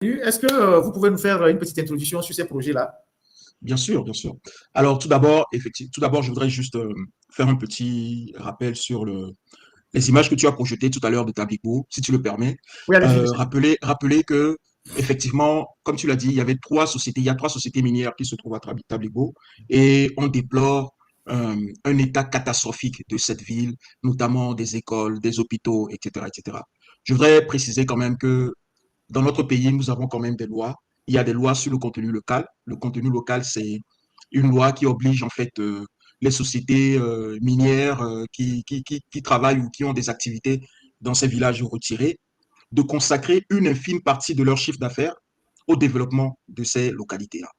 Est-ce que vous pouvez nous faire une petite introduction sur ces projets-là? Bien sûr, bien sûr. Alors, tout d'abord, effectivement, tout d'abord, je voudrais juste faire un petit rappel sur les images que tu as projetées tout à l'heure de Tablico, si tu le permets. Oui, allez-y. Rappeler que, effectivement, comme tu l'as dit, il y a trois sociétés minières qui se trouvent à Tablico et on déplore un état catastrophique de cette ville, notamment des écoles, des hôpitaux, etc., etc. Je voudrais préciser quand même que dans notre pays, nous avons quand même des lois. Il y a des lois sur le contenu local. Le contenu local, c'est une loi qui oblige en fait les sociétés minières qui travaillent ou qui ont des activités dans ces villages retirés de consacrer une infime partie de leur chiffre d'affaires au développement de ces localités-là.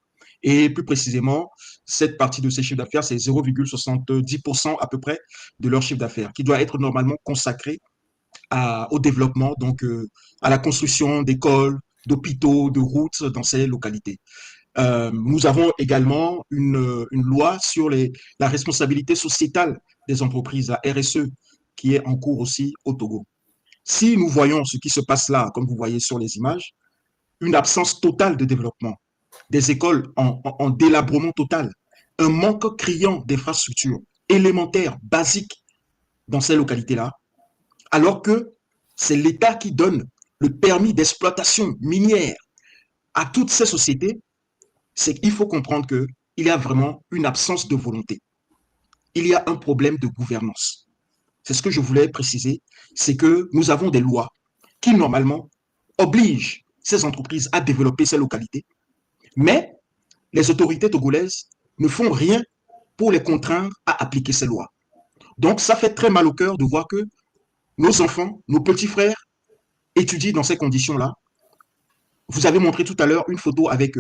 Et plus précisément, cette partie de ces chiffres d'affaires, c'est 0,70% à peu près de leur chiffre d'affaires qui doit être normalement consacré au développement, donc à la construction d'écoles, d'hôpitaux, de routes dans ces localités. Nous avons également une loi sur la responsabilité sociétale des entreprises, la RSE, qui est en cours aussi au Togo. Si nous voyons ce qui se passe là, comme vous voyez sur les images, une absence totale de développement, des écoles en délabrement total, un manque criant d'infrastructures élémentaires, basiques dans ces localités-là, alors que c'est l'État qui donne le permis d'exploitation minière à toutes ces sociétés, c'est qu'il faut comprendre qu'il y a vraiment une absence de volonté. Il y a un problème de gouvernance. C'est ce que je voulais préciser, c'est que nous avons des lois qui, normalement, obligent ces entreprises à développer ces localités, mais les autorités togolaises ne font rien pour les contraindre à appliquer ces lois. Donc, ça fait très mal au cœur de voir que nos enfants, nos petits frères étudient dans ces conditions-là. Vous avez montré tout à l'heure une photo avec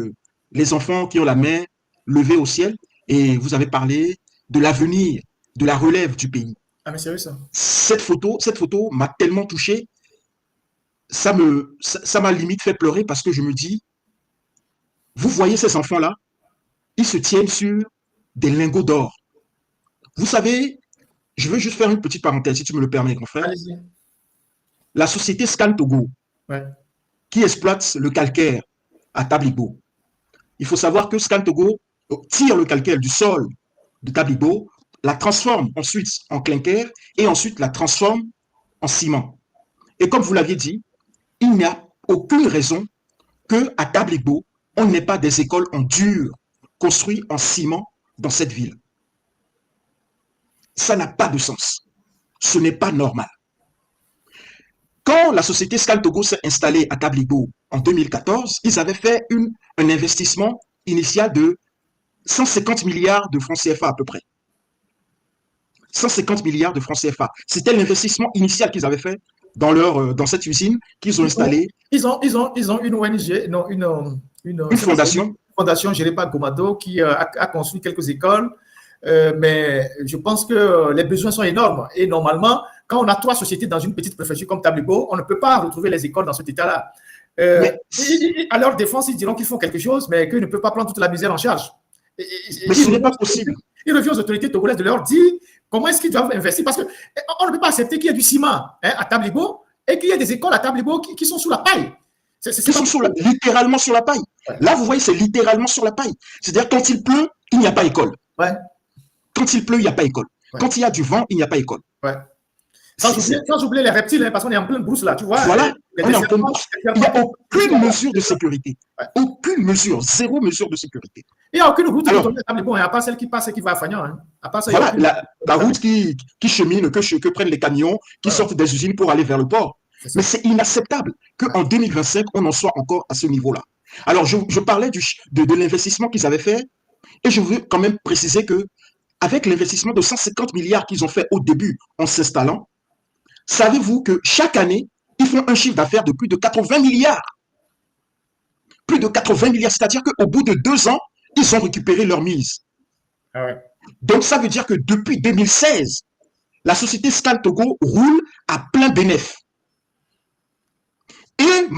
les enfants qui ont la main levée au ciel et vous avez parlé de l'avenir, de la relève du pays. Ah, mais sérieux ça? Cette photo m'a tellement touché, ça m'a limite fait pleurer parce que je me dis, vous voyez ces enfants-là, ils se tiennent sur des lingots d'or. Vous savez, je veux juste faire une petite parenthèse, si tu me le permets, grand frère. Allez-y. La société Scan Togo, Ouais. qui exploite le calcaire à Tablibo, il faut savoir que Scan Togo tire le calcaire du sol de Tablibo, la transforme ensuite en clinker et ensuite la transforme en ciment. Et comme vous l'aviez dit, il n'y a aucune raison qu'à Tablibo, on n'ait pas des écoles en dur construites en ciment dans cette ville. Ça n'a pas de sens. Ce n'est pas normal. Quand la société Scan Togo s'est installée à Tablibo en 2014, ils avaient fait un investissement initial de 150 milliards de francs CFA à peu près. 150 milliards de francs CFA. C'était l'investissement initial qu'ils avaient fait dans cette usine qu'ils ont installée. Ils ont une ONG, non, une fondation. Fondation gérée par Gomado qui a construit quelques écoles. Mais je pense que les besoins sont énormes. Et normalement, quand on a trois sociétés dans une petite préfecture comme Tablibo, on ne peut pas retrouver les écoles dans cet état-là. À leur défense, ils diront qu'ils font quelque chose, mais qu'ils ne peuvent pas prendre toute la misère en charge. Mais ce n'est pas possible. Il revient aux autorités togolaises de leur dire comment est-ce qu'ils doivent investir. Parce qu'on ne peut pas accepter qu'il y ait du ciment à Tablibo et qu'il y ait des écoles à Tablibo qui sont sous la paille. Qui sont littéralement sur la paille. Ouais. Là, vous voyez, c'est littéralement sur la paille. C'est-à-dire, quand il pleut, il n'y a pas école. Ouais. Quand il pleut, il n'y a pas école. Ouais. Quand il y a du vent, il n'y a pas école. Ouais. Sans oublier les reptiles, hein, parce qu'on est en pleine brousse là, tu vois. Voilà, on est en pleine brousse. Il n'y a aucune mesure de sécurité. Ouais. Aucune mesure, zéro mesure de sécurité. Il n'y a aucune route qui tombe bon, à part celle qui passe et qui va à Fagnan. Hein. À part ça, voilà, la route qui chemine, que prennent les camions, qui sortent des usines pour aller vers le port. Mais c'est inacceptable qu'en 2025, on en soit encore à ce niveau-là. Alors, je parlais de l'investissement qu'ils avaient fait, et je veux quand même préciser que avec l'investissement de 150 milliards qu'ils ont fait au début en s'installant, savez-vous que chaque année, ils font un chiffre d'affaires de plus de 80 milliards. Plus de 80 milliards, c'est-à-dire qu'au bout de 2 ans, ils ont récupéré leur mise. Ah ouais. Donc, ça veut dire que depuis 2016, la société Scan Togo roule à plein bénéfice. Et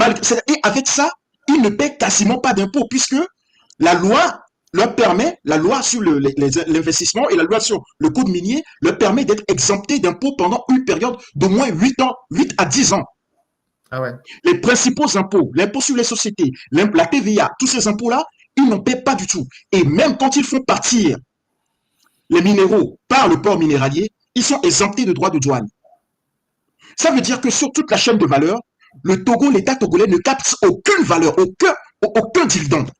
avec ça, ils ne paient quasiment pas d'impôts puisque la loi leur permet, la loi sur l'investissement et la loi sur le code minier leur permet d'être exemptés d'impôts pendant une période d'au moins 8 ans, 8 à 10 ans. Ah ouais. Les principaux impôts, l'impôt sur les sociétés, la TVA, tous ces impôts-là, ils n'en paient pas du tout. Et même quand ils font partir les minéraux par le port minéralier, ils sont exemptés de droits de douane. Ça veut dire que sur toute la chaîne de valeur, le Togo, l'État togolais ne capte aucune valeur, aucun dividende.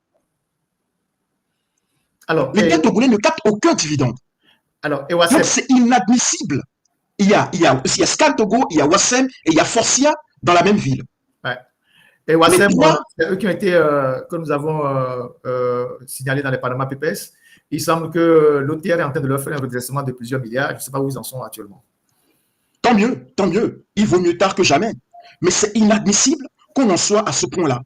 L'État togolais ne capte aucun dividende. Donc c'est inadmissible. Il y a Scan Togo, il y a Wassem et il y a Forcia dans la même ville. Ouais. Et Wassem, c'est eux qui ont été, que nous avons signalé dans les Panama Papers. Il semble que l'OTR est en train de leur faire un redressement de plusieurs milliards. Je ne sais pas où ils en sont actuellement. Tant mieux, tant mieux. Il vaut mieux tard que jamais. Mais c'est inadmissible qu'on en soit à ce point-là.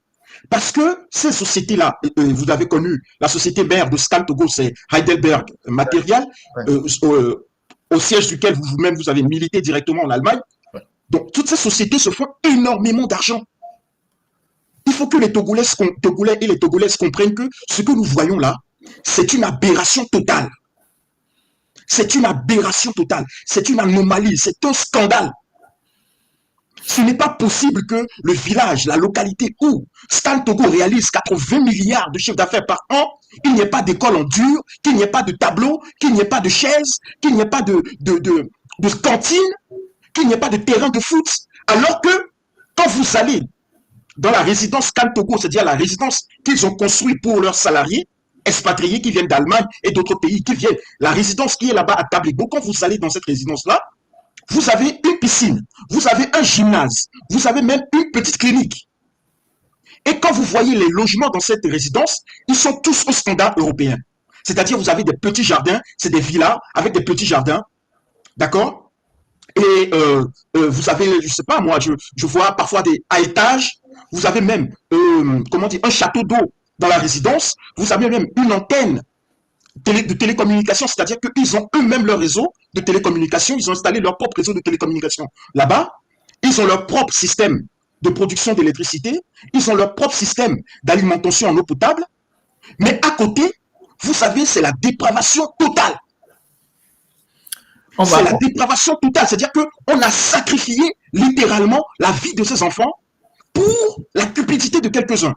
Parce que ces sociétés-là, vous avez connu la société mère de Scan Togo, c'est Heidelberg Material, au siège duquel vous-même vous avez milité directement en Allemagne. Donc toutes ces sociétés se font énormément d'argent. Il faut que les Togolais et les Togolaises comprennent que ce que nous voyons là, c'est une aberration totale. C'est une aberration totale. C'est une anomalie. C'est un scandale. Ce n'est pas possible que le village, la localité où Scan Togo réalise 80 milliards de chiffre d'affaires par an, il n'y ait pas d'école en dur, qu'il n'y ait pas de tableau, qu'il n'y ait pas de chaises, qu'il n'y ait pas de cantine, qu'il n'y ait pas de terrain de foot. Alors que quand vous allez dans la résidence Scan Togo, c'est-à-dire la résidence qu'ils ont construite pour leurs salariés, expatriés qui viennent d'Allemagne et d'autres pays qui viennent, la résidence qui est là-bas à Tabligo, quand vous allez dans cette résidence-là, vous avez une piscine, vous avez un gymnase, vous avez même une petite clinique. Et quand vous voyez les logements dans cette résidence, ils sont tous au standard européen. C'est-à-dire vous avez des petits jardins, c'est des villas avec des petits jardins, d'accord? Et vous avez, je ne sais pas moi, je vois parfois à étage, vous avez même, comment dire, un château d'eau dans la résidence, vous avez même une antenne de télécommunication, c'est-à-dire qu'ils ont eux-mêmes leur réseau de télécommunication, ils ont installé leur propre réseau de télécommunication. Là-bas, ils ont leur propre système de production d'électricité, ils ont leur propre système d'alimentation en eau potable, mais à côté, vous savez, c'est la dépravation totale. C'est la dépravation totale, c'est-à-dire qu'on a sacrifié littéralement la vie de ces enfants pour la cupidité de quelques-uns.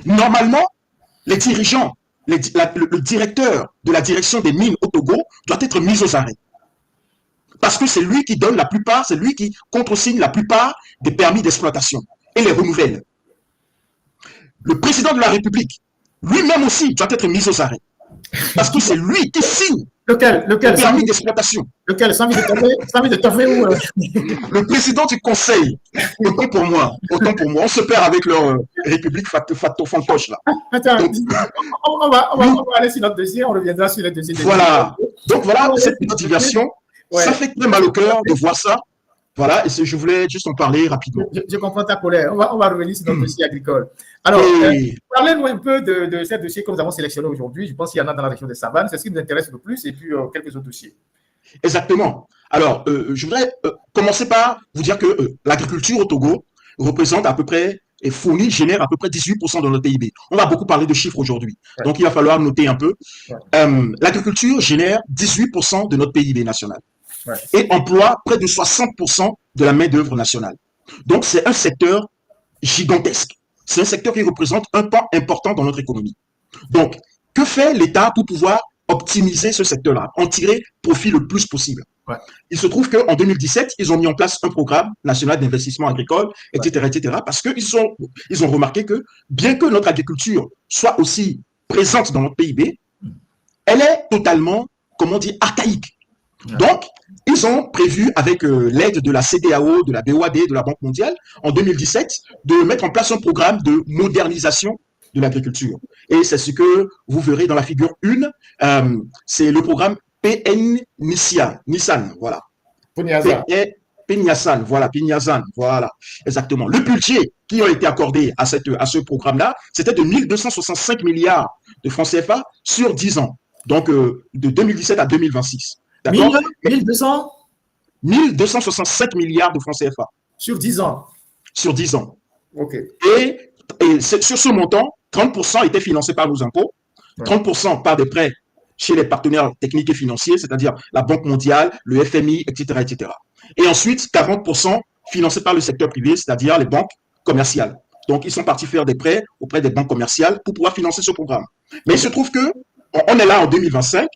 Normalement, les dirigeants, le directeur de la direction des mines au Togo doit être mis aux arrêts. Parce que c'est lui qui donne la plupart, c'est lui qui contresigne la plupart des permis d'exploitation et les renouvelle. Le président de la République, lui-même aussi, doit être mis aux arrêts. Parce que c'est lui qui signe le permis d'exploitation. Lequel? Sans de toffer ou le président du conseil. Autant pour moi. On se perd avec leur République fantoche là. Attends, donc, on va aller sur notre dossier, on reviendra sur le dossier. Voilà. Donc voilà, cette petite diversion. Ouais. Ça fait très mal au cœur de voir ça. Voilà, et je voulais juste en parler rapidement. Je comprends ta colère. On va revenir sur notre dossier agricole. Alors, parlez-nous un peu de ces dossiers que nous avons sélectionnés aujourd'hui. Je pense qu'il y en a dans la région de Savane. C'est ce qui nous intéresse le plus, et puis quelques autres dossiers. Exactement. Alors, je voudrais commencer par vous dire que l'agriculture au Togo représente à peu près, génère à peu près 18% de notre PIB. On va beaucoup parler de chiffres aujourd'hui. Ouais. Donc, il va falloir noter un peu. Ouais. L'agriculture génère 18% de notre PIB national. Ouais. Et emploie près de 60% de la main-d'œuvre nationale. Donc, c'est un secteur gigantesque. C'est un secteur qui représente un pan important dans notre économie. Donc, que fait l'État pour pouvoir optimiser ce secteur-là, en tirer profit le plus possible? Ouais. Il se trouve qu'en 2017, ils ont mis en place un programme national d'investissement agricole, etc., ouais. etc., parce qu'ils ont remarqué que, bien que notre agriculture soit aussi présente dans notre PIB, elle est totalement, comment dire, archaïque. Donc, ils ont prévu, avec l'aide de la CEDEAO, de la BOAD, de la Banque mondiale, en 2017, de mettre en place un programme de modernisation de l'agriculture. Et c'est ce que vous verrez dans la figure 1. C'est le programme PNISAN, voilà. PNISAN, voilà, exactement. Le budget qui a été accordé à ce programme-là, c'était de 1265 milliards de francs CFA sur 10 ans. Donc, de 2017 à 2026. 1265 milliards de francs CFA. Sur 10 ans. Sur 10 ans. OK. Et sur ce montant, 30% étaient financés par nos impôts, 30% par des prêts chez les partenaires techniques et financiers, c'est-à-dire la Banque mondiale, le FMI, etc., etc. Et ensuite, 40% financés par le secteur privé, c'est-à-dire les banques commerciales. Donc, ils sont partis faire des prêts auprès des banques commerciales pour pouvoir financer ce programme. Mais il se trouve que on est là en 2025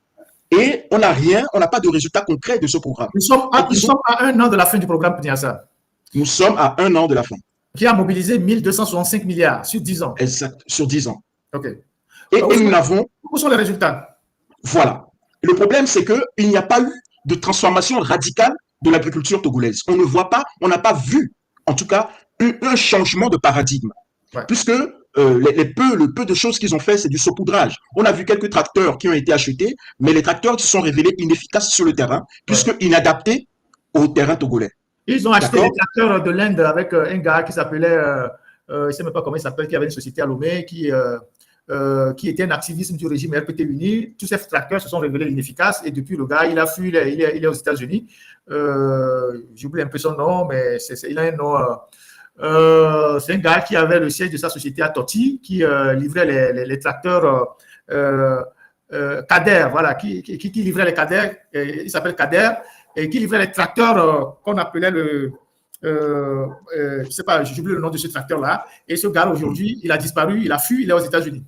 et on n'a rien, on n'a pas de résultat concret de ce programme. Nous sommes à 1 an de la fin du programme PNIASA. Nous sommes à 1 an de la fin. Qui a mobilisé 1265 milliards sur 10 ans. Exact, sur 10 ans. OK. Et nous n'avons... Où sont les résultats? Voilà. Le problème, c'est qu'il n'y a pas eu de transformation radicale de l'agriculture togolaise. On ne voit pas, on n'a pas vu, en tout cas, un changement de paradigme. Ouais. Puisque le peu de choses qu'ils ont fait, c'est du saupoudrage. On a vu quelques tracteurs qui ont été achetés, mais les tracteurs se sont révélés inefficaces sur le terrain, puisque inadaptés au terrain togolais. Ils ont acheté des tracteurs de l'Inde avec un gars qui s'appelait, je ne sais même pas comment il s'appelle, qui avait une société à Lomé, qui était un activiste du régime RPT-Uni. Tous ces tracteurs se sont révélés inefficaces et depuis, le gars, il a fui, il est aux États-Unis. J'oublie un peu son nom, mais il a un nom. C'est un gars qui avait le siège de sa société à Toti, qui livrait les tracteurs Kader, voilà, qui livrait les Kader, il s'appelle Kader, et qui livrait les tracteurs qu'on appelait je ne sais pas, j'oublie le nom de ce tracteur-là. Et ce gars, aujourd'hui, il a disparu, il a fui, il est aux États-Unis.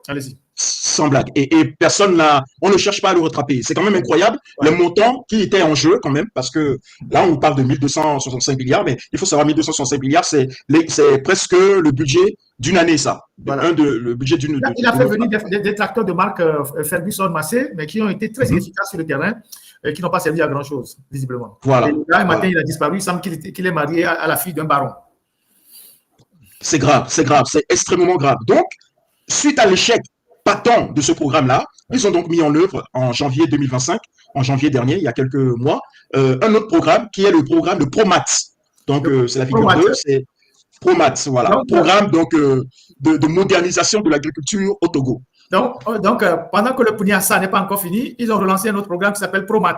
Allez-y. Sans blague. Et personne n'a... On ne cherche pas à le rattraper. C'est quand même incroyable, le montant qui était en jeu quand même, parce que là, on parle de 1265 milliards, mais il faut savoir, 1265 milliards, c'est presque le budget d'une année, ça. Voilà. Le budget d'une... Il a fait venir des tracteurs de marque Ferguson Massé, mais qui ont été très efficaces sur le terrain et qui n'ont pas servi à grand-chose, visiblement. Voilà. Et là, un matin, il a disparu. Il semble qu'il est marié à la fille d'un baron. C'est grave, c'est extrêmement grave. Donc, suite à l'échec patent de ce programme-là, ils ont donc mis en œuvre en janvier 2025, en janvier dernier, il y a quelques mois, un autre programme qui est le programme de ProMat. Donc, c'est la figure 2, c'est ProMat, voilà. Programme donc, de modernisation de l'agriculture au Togo. Donc, pendant que le PNIASA n'est pas encore fini, ils ont relancé un autre programme qui s'appelle ProMat.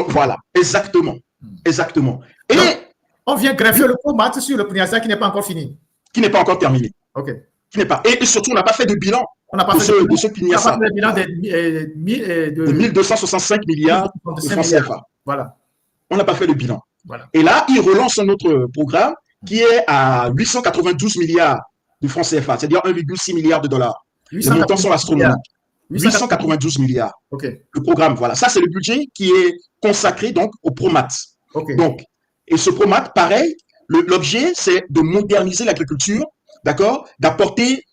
Voilà, exactement. Exactement. Et donc, on vient greffer le ProMat sur le PNIASA qui n'est pas encore fini. Qui n'est pas encore terminé. OK. Et surtout, on n'a pas fait de bilan de ce PNIASA. On n'a pas fait de bilan de 1265 milliards de francs CFA. Voilà. On n'a pas fait de bilan. Voilà. Et là, ils relancent un autre programme qui est à 892 milliards de francs CFA, c'est-à-dire 1,6 milliard de dollars. Les montants sont astronomiques. 892 milliards. Okay. Le programme, voilà. Ça, c'est le budget qui est consacré donc au ProMat. Okay. Donc, et ce ProMat, pareil, l'objet, c'est de moderniser l'agriculture, d'accord, d'apporter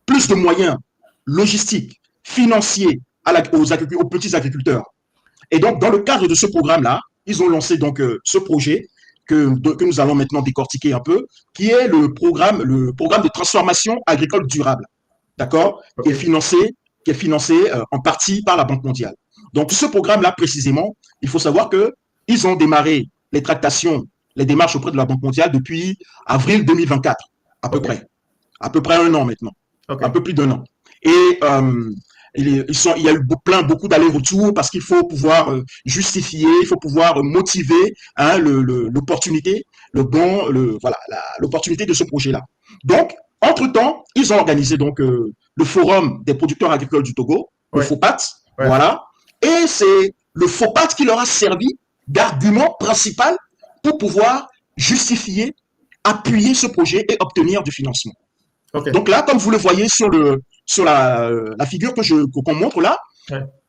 plus de moyens logistiques, financiers aux petits agriculteurs. Et donc, dans le cadre de ce programme-là, ils ont lancé donc ce projet que nous allons maintenant décortiquer un peu, qui est le programme de transformation agricole durable, d'accord, okay. qui est financé en partie par la Banque mondiale. Donc, ce programme-là, précisément, il faut savoir qu'ils ont démarré les tractations, les démarches auprès de la Banque mondiale depuis avril 2024, à peu près. À peu près 1 an maintenant. Un peu plus d'1 an. Et il y a eu beaucoup d'allers-retours parce qu'il faut pouvoir justifier, il faut pouvoir motiver l'opportunité, l'opportunité de ce projet-là. Donc, entre-temps, ils ont organisé donc le Forum des producteurs agricoles du Togo, le FOPAT, voilà. Et c'est le FOPAT qui leur a servi d'argument principal pour pouvoir justifier, appuyer ce projet et obtenir du financement. Donc là, comme vous le voyez sur la figure qu'on montre là,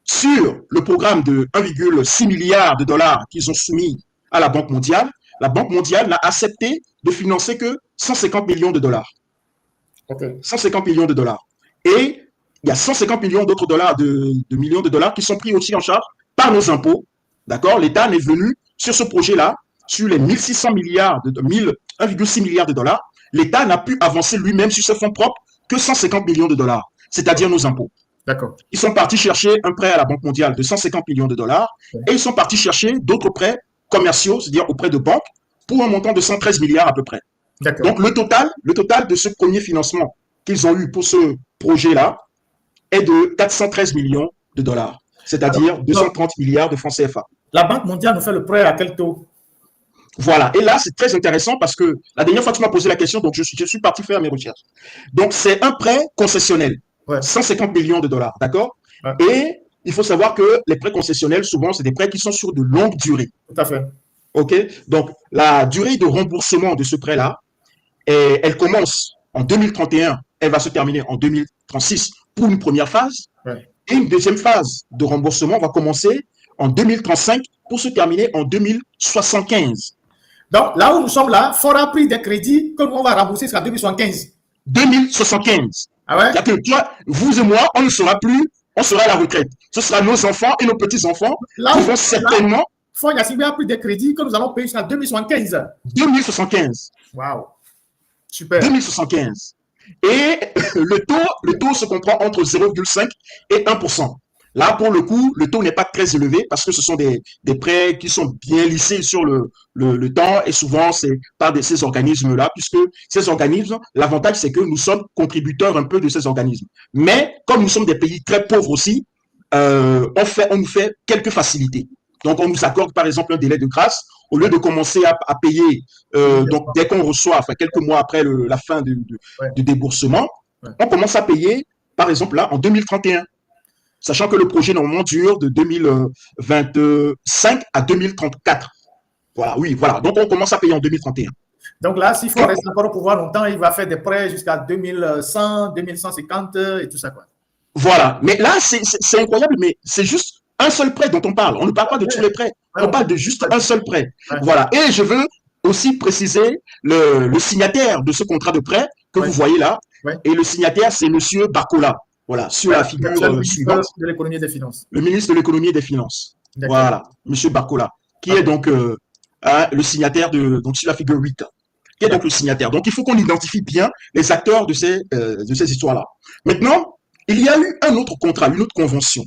sur le programme de 1,6 milliard de dollars qu'ils ont soumis à la Banque mondiale n'a accepté de financer que 150 millions de dollars. 150 millions de dollars. Et il y a 150 millions d'autres dollars, millions de dollars qui sont pris aussi en charge par nos impôts. D'accord? L'État est venu sur ce projet-là, sur les 1,6 milliards de dollars. L'État n'a pu avancer lui-même sur ses fonds propres que 150 millions de dollars, c'est-à-dire nos impôts. D'accord. Ils sont partis chercher un prêt à la Banque mondiale de 150 millions de dollars et ils sont partis chercher d'autres prêts commerciaux, c'est-à-dire auprès de banques, pour un montant de 113 milliards à peu près. Donc le total de ce premier financement qu'ils ont eu pour ce projet-là est de 413 millions de dollars, c'est-à-dire 230 milliards de francs CFA. La Banque mondiale nous fait le prêt à quel taux? Voilà, et là, c'est très intéressant parce que la dernière fois que tu m'as posé la question, donc je suis parti faire mes recherches. Donc, c'est un prêt concessionnel, 150 millions de dollars, d'accord? Et il faut savoir que les prêts concessionnels, souvent, c'est des prêts qui sont sur de longues durées. Tout à fait. OK? Donc, la durée de remboursement de ce prêt-là, elle commence en 2031, elle va se terminer en 2036 pour une première phase. Ouais. Et une deuxième phase de remboursement va commencer en 2035 pour se terminer en 2075. Donc, là où nous sommes là, il faudra pris des crédits que nous, on va rembourser jusqu'à 2075. 2075. Ah ouais? C'est-à-dire que toi, vous et moi, on ne sera plus, on sera à la retraite. Ce sera nos enfants et nos petits-enfants qui vont certainement. Fonds Yacine a pris des crédits que nous allons payer jusqu'à 2075. 2075. Waouh. Super. 2075. Et le taux se comprend entre 0,5 et 1%. Là, pour le coup, le taux n'est pas très élevé parce que ce sont des prêts qui sont bien lissés sur le temps et souvent, c'est par ces organismes-là, puisque ces organismes, l'avantage, c'est que nous sommes contributeurs un peu de ces organismes. Mais comme nous sommes des pays très pauvres aussi, on nous fait quelques facilités. Donc, on nous accorde, par exemple, un délai de grâce. Au lieu de commencer à payer, donc dès qu'on reçoit, enfin quelques mois après la fin du déboursement, on commence à payer, par exemple, là, en 2031. Sachant que le projet normalement dure de 2025 à 2034. Voilà, oui, voilà. Donc, on commence à payer en 2031. Donc là, s'il faut rester encore au pouvoir longtemps, il va faire des prêts jusqu'à 2100, 2150 et tout ça, quoi. Voilà. Mais là, c'est incroyable, mais c'est juste un seul prêt dont on parle. On ne parle pas de tous les prêts. On parle de juste un seul prêt. Voilà. Et je veux aussi préciser le signataire de ce contrat de prêt que vous voyez là. Et le signataire, c'est Monsieur Bakola. Voilà, sur la figure suivante. De l'économie et des finances. Le ministre de l'économie et des finances. Voilà, Monsieur Bakola, qui est donc le signataire donc sur la figure 8, qui est donc le signataire. Donc, il faut qu'on identifie bien les acteurs de ces histoires-là. Maintenant, il y a eu un autre contrat, une autre convention.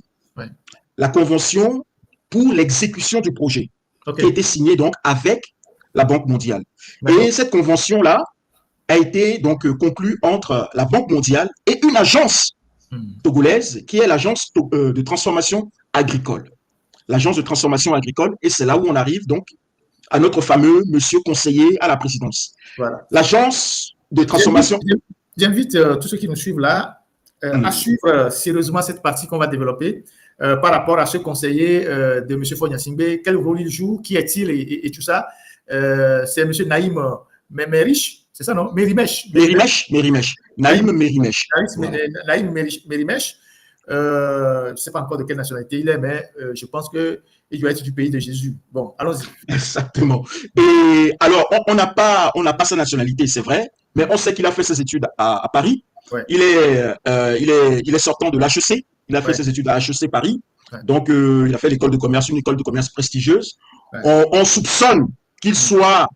La convention pour l'exécution du projet, qui a été signée donc avec la Banque mondiale. Et cette convention-là a été donc conclue entre la Banque mondiale et une agence togolaise, qui est l'agence de transformation agricole. L'agence de transformation agricole, et c'est là où on arrive donc à notre fameux monsieur conseiller à la présidence. Voilà. L'agence de transformation... J'invite tous ceux qui nous suivent là à suivre sérieusement cette partie qu'on va développer par rapport à ce conseiller de monsieur Faure Gnassingbé, quel rôle il joue, qui est-il et tout ça. C'est monsieur Naïm Merich. C'est ça, non? Mérimèche. Naïm Mérimèche. Naïm Mérimèche. Je ne sais pas encore de quelle nationalité il est, mais je pense qu'il doit être du pays de Jésus. Bon, allons-y. Exactement. Et alors, on n'a pas sa nationalité, c'est vrai, mais on sait qu'il a fait ses études à Paris. Ouais. Il est sortant de l'HEC. Il a fait ses études à HEC Paris. Ouais. Donc, il a fait l'école de commerce, une école de commerce prestigieuse. Ouais. On soupçonne qu'il soit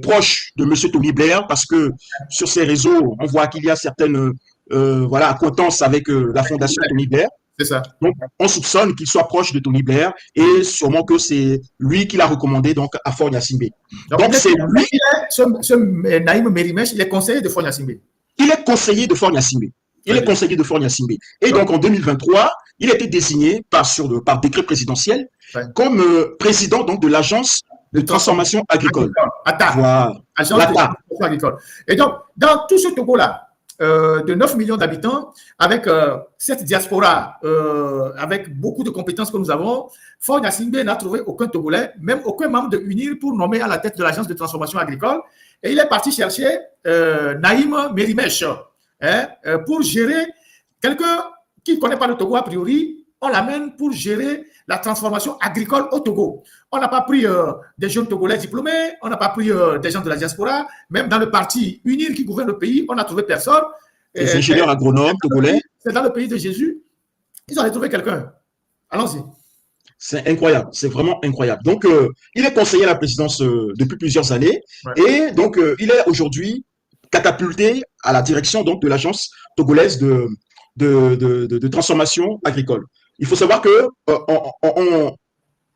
proche de M. Tony Blair parce que sur ses réseaux, on voit qu'il y a certaines acquaintances avec la fondation Tony Blair. C'est ça. Donc, on soupçonne qu'il soit proche de Tony Blair et sûrement que c'est lui qui l'a recommandé donc, à Faure Gnassingbé. Donc, c'est lui. Ce Naïm Mérimèche, il est conseiller de Faure Gnassingbé. Il est conseiller de Faure Gnassingbé. Il est conseiller de Faure Gnassingbé. Et donc, en 2023, il a été désigné par décret présidentiel comme président donc, de l'agence de transformation agricole. Voilà. Agence de transformation agricole. Et donc, dans tout ce Togo-là, de 9 millions d'habitants, avec cette diaspora, avec beaucoup de compétences que nous avons, Faure Gnassingbé n'a trouvé aucun Togolais, même aucun membre de UNIR pour nommer à la tête de l'agence de transformation agricole. Et il est parti chercher Naïm Mérimèche pour gérer quelqu'un qui ne connaît pas le Togo a priori. On l'amène pour gérer la transformation agricole au Togo. On n'a pas pris des jeunes Togolais diplômés, on n'a pas pris des gens de la diaspora, même dans le parti UNIR qui gouverne le pays, on n'a trouvé personne. Les ingénieurs agronomes togolais. C'est dans le pays de Jésus. Ils ont trouvé quelqu'un. Allons-y. C'est incroyable, c'est vraiment incroyable. Donc, il est conseiller à la présidence depuis plusieurs années et donc, il est aujourd'hui catapulté à la direction donc, de l'agence togolaise de transformation agricole. Il faut savoir que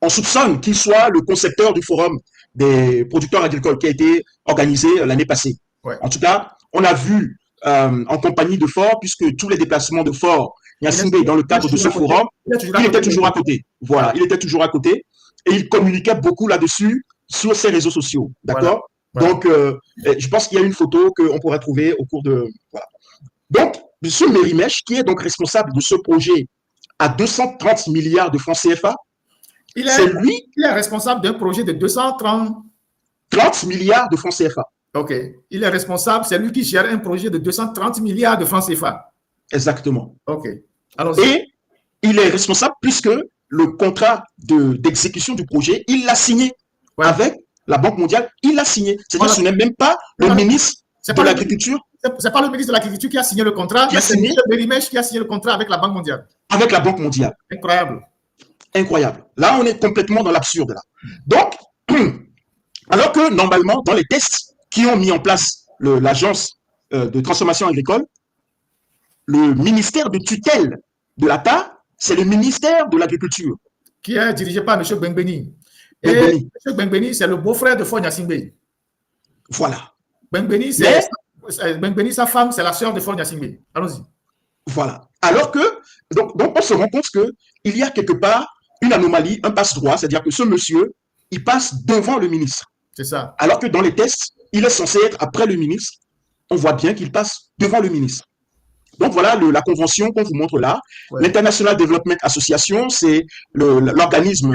on soupçonne qu'il soit le concepteur du forum des producteurs agricoles qui a été organisé l'année passée. Ouais. En tout cas, on a vu en compagnie de Faure, puisque tous les déplacements de Faure Gnassingbé dans le cadre de ce forum, il était toujours à côté. Voilà, il était toujours à côté et il communiquait beaucoup là-dessus sur ses réseaux sociaux. D'accord? Voilà. Donc, je pense qu'il y a une photo qu'on pourrait trouver au cours de... Voilà. Donc, M. Mérimèche, qui est donc responsable de ce projet à 230 milliards de francs CFA, Il C'est lui. Il est responsable d'un projet de 230 30 milliards de francs CFA. OK. Il est responsable, c'est lui qui gère un projet de 230 milliards de francs CFA. Exactement. OK. Allons-y. Et il est responsable puisque le contrat d'exécution du projet, il l'a signé avec la Banque mondiale. Il l'a signé. C'est-à-dire que ce n'est même pas le ministre de l'Agriculture. Ce n'est pas le ministre de l'Agriculture qui a signé le contrat, mais c'est M. Mérimèche qui a signé le contrat avec la Banque mondiale. Avec la Banque mondiale. Incroyable. Incroyable. Là, on est complètement dans l'absurde. Là. Donc, alors que normalement, dans les tests qui ont mis en place l'agence de transformation agricole, le ministère de tutelle de l'ATA, c'est le ministère de l'Agriculture. Qui est dirigé par M. Bengbeni. Et M. Bengbeni, c'est le beau-frère de Faure Gnassingbé. Voilà. Bengbeni, sa femme, c'est la sœur de Faure Gnassingbé. Allons-y. Voilà. Alors que, donc on se rend compte qu'il y a quelque part une anomalie, un passe-droit, c'est-à-dire que ce monsieur, il passe devant le ministre. C'est ça. Alors que dans les tests, il est censé être après le ministre. On voit bien qu'il passe devant le ministre. Donc voilà la convention qu'on vous montre là. Ouais. L'International Development Association, c'est l'organisme.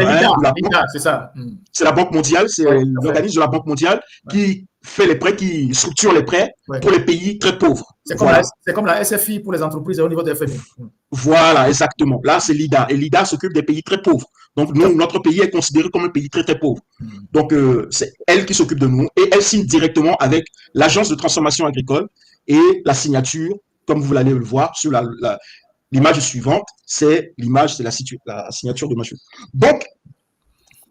C'est ça. C'est la Banque mondiale, c'est l'organisme de la Banque mondiale qui fait les prêts, qui structure les prêts pour les pays très pauvres. C'est comme la SFI pour les entreprises au niveau des FMI. Voilà, exactement. Là, c'est l'IDA. Et l'IDA s'occupe des pays très pauvres. Donc, nous, notre pays est considéré comme un pays très, très pauvre. Donc, c'est elle qui s'occupe de nous. Et elle signe directement avec l'Agence de transformation agricole. Et la signature, comme vous allez le voir sur l'image suivante, c'est la signature de monsieur. Donc,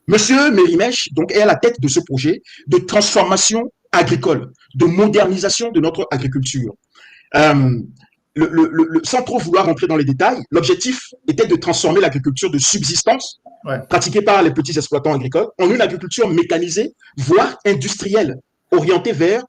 monsieur Mérimèche est à la tête de ce projet de transformation agricole, de modernisation de notre agriculture. Sans trop vouloir rentrer dans les détails, l'objectif était de transformer l'agriculture de subsistance pratiquée par les petits exploitants agricoles en une agriculture mécanisée, voire industrielle, orientée vers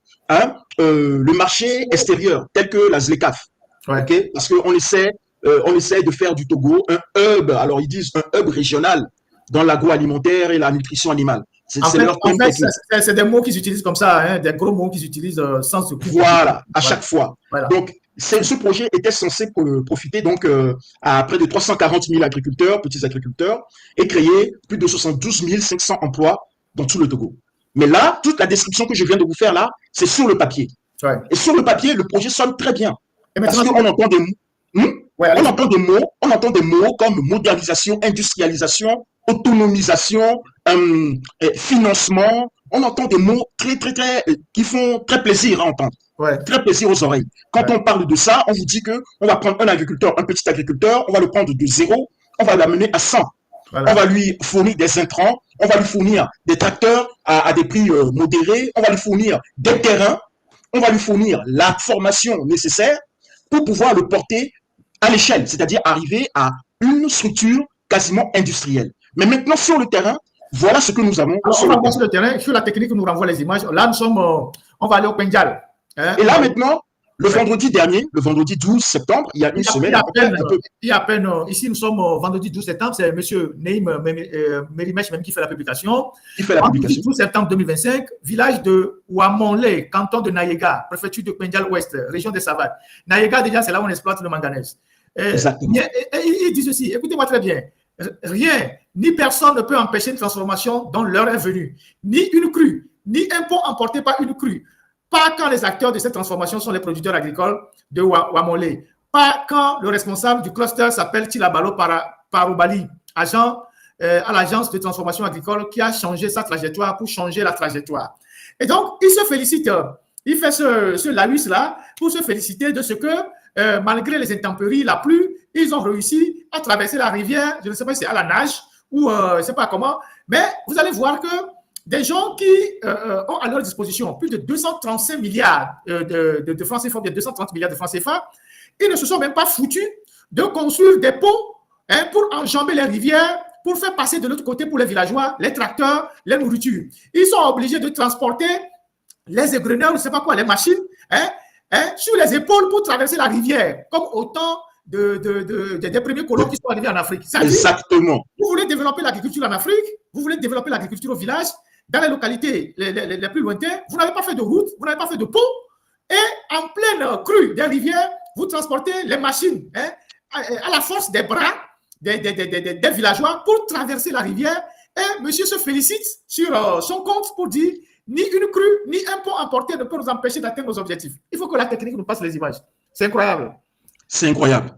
le marché extérieur, tel que la ZLECAf. Okay? Parce qu'on essaie de faire du Togo un hub, alors ils disent un hub régional dans l'agroalimentaire et la nutrition animale. C'est des mots qu'ils utilisent comme ça, hein, des gros mots qu'ils utilisent sans se couper. Voilà, à chaque fois. Voilà. Donc, ce projet était censé profiter donc à près de 340 000 agriculteurs, petits agriculteurs, et créer plus de 72 500 emplois dans tout le Togo. Mais là, toute la description que je viens de vous faire là, c'est sur le papier. Ouais. Et sur le papier, le projet sonne très bien. Parce qu'on entend des mots. On entend des mots comme modernisation, industrialisation, autonomisation, financement. On entend des mots qui font très plaisir à entendre. Ouais. Très plaisir aux oreilles. Quand on parle de ça, on vous dit qu'on va prendre un agriculteur, un petit agriculteur, on va le prendre de 0, on va l'amener à 100. Voilà. On va lui fournir des intrants, on va lui fournir des tracteurs à des prix modérés, on va lui fournir des terrains, on va lui fournir la formation nécessaire pour pouvoir le porter à l'échelle, c'est-à-dire arriver à une structure quasiment industrielle. Mais maintenant, sur le terrain, voilà ce que nous avons. Alors, on va voir sur le terrain, sur la technique que nous renvoie les images. Là, on va aller au Pendjal. Hein? Et là, maintenant, le vendredi dernier, le vendredi 12 septembre, il y a une semaine. Il y a à peine, ici, nous sommes vendredi 12 septembre, c'est M. Neim Mérimèche même qui fait la publication. Il fait la publication. 12 septembre 2025, village de Ouamonlé, canton de Naïga, préfecture de Pendjal Ouest, région des Savates. Naïga, déjà, c'est là où on exploite le manganèse. Exactement. Il dit ceci, écoutez-moi très bien. Rien, ni personne ne peut empêcher une transformation dont l'heure est venue. Ni une crue, ni un pont emporté par une crue. Pas quand les acteurs de cette transformation sont les producteurs agricoles de Ouamonlé. Pas quand le responsable du cluster s'appelle Tilabalo Paroubali, agent à l'agence de transformation agricole qui a changé sa trajectoire pour changer la trajectoire. Et donc, il se félicite, il fait ce laïus-là pour se féliciter de ce que, malgré les intempéries, la pluie, ils ont réussi à traverser la rivière, je ne sais pas si c'est à la nage ou je ne sais pas comment, mais vous allez voir que des gens qui ont à leur disposition plus de 235 milliards de francs CFA, bien 230 milliards de francs CFA, ils ne se sont même pas foutus de construire des ponts pour enjamber les rivières, pour faire passer de l'autre côté pour les villageois, les tracteurs, les nourritures. Ils sont obligés de transporter les égreneurs, je ne sais pas quoi, les machines, sur les épaules pour traverser la rivière, comme autant des premiers colons qui sont arrivés en Afrique. Exactement. Vous voulez développer l'agriculture en Afrique, vous voulez développer l'agriculture au village, dans les localités les plus lointaines, vous n'avez pas fait de route, vous n'avez pas fait de pont, et en pleine crue des rivières, vous transportez les machines à la force des bras, des villageois pour traverser la rivière. Et monsieur se félicite sur son compte pour dire ni une crue, ni un pont emporté ne peut nous empêcher d'atteindre nos objectifs. Il faut que la technique nous passe les images. C'est incroyable. C'est incroyable.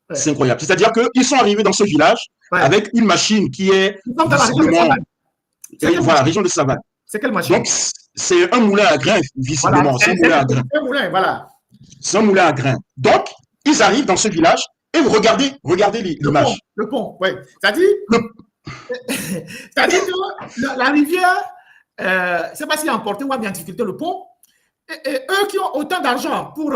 Ouais. C'est incroyable. C'est-à-dire qu'ils sont arrivés dans ce village avec une machine qui est visiblement... Voilà, région de Savane. C'est quelle machine? Donc, c'est un moulin à grains, visiblement. Voilà, c'est un moulin à grains. Voilà. C'est un moulin à grains. Donc, ils arrivent dans ce village et vous regardez l'image. Le pont, oui. C'est-à-dire que la rivière, je ne sais pas s'il a emporté ou a mis en difficulté le pont. Et eux qui ont autant d'argent pour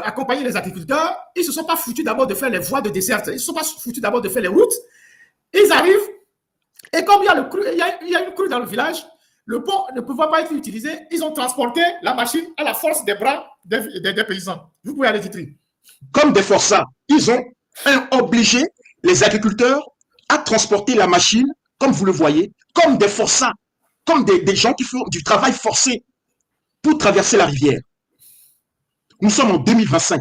accompagner les agriculteurs, ils ne se sont pas foutus d'abord de faire les voies de desserte. Ils ne se sont pas foutus d'abord de faire les routes. Ils arrivent. Et comme il y a une crue dans le village, le pont ne pouvant pas être utilisé, ils ont transporté la machine à la force des bras des paysans. Vous pouvez aller titrer. Comme des forçats, ils ont obligé les agriculteurs à transporter la machine, comme vous le voyez, comme des forçats, comme des gens qui font du travail forcé pour traverser la rivière. Nous sommes en 2025.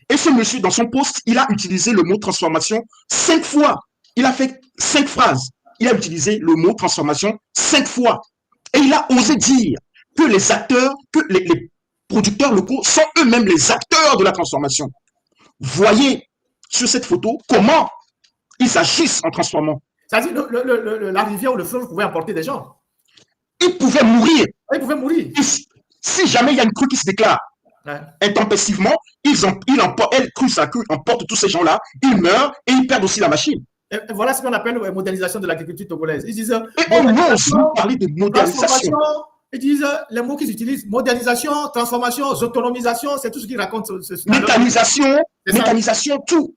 Et ce monsieur, dans son poste, il a utilisé le mot transformation 5 fois. Il a fait 5 phrases. Il a utilisé le mot transformation 5 fois. Et il a osé dire que les acteurs, que les producteurs locaux sont eux-mêmes les acteurs de la transformation. Voyez sur cette photo comment ils agissent en transformant. C'est-à-dire la rivière ou le fleuve pouvait emporter des gens. Ils pouvaient mourir. Ils pouvaient mourir. Si jamais il y a une crue qui se déclare intempestivement, elle crue sa crue, emporte tous ces gens-là, ils meurent et ils perdent aussi la machine. Et voilà ce qu'on appelle la modernisation de l'agriculture togolaise. Ils disent on ose parler de modernisation. Ils disent les mots qu'ils utilisent, modernisation, transformation, autonomisation, c'est tout ce qu'ils racontent. Mécanisation, tout.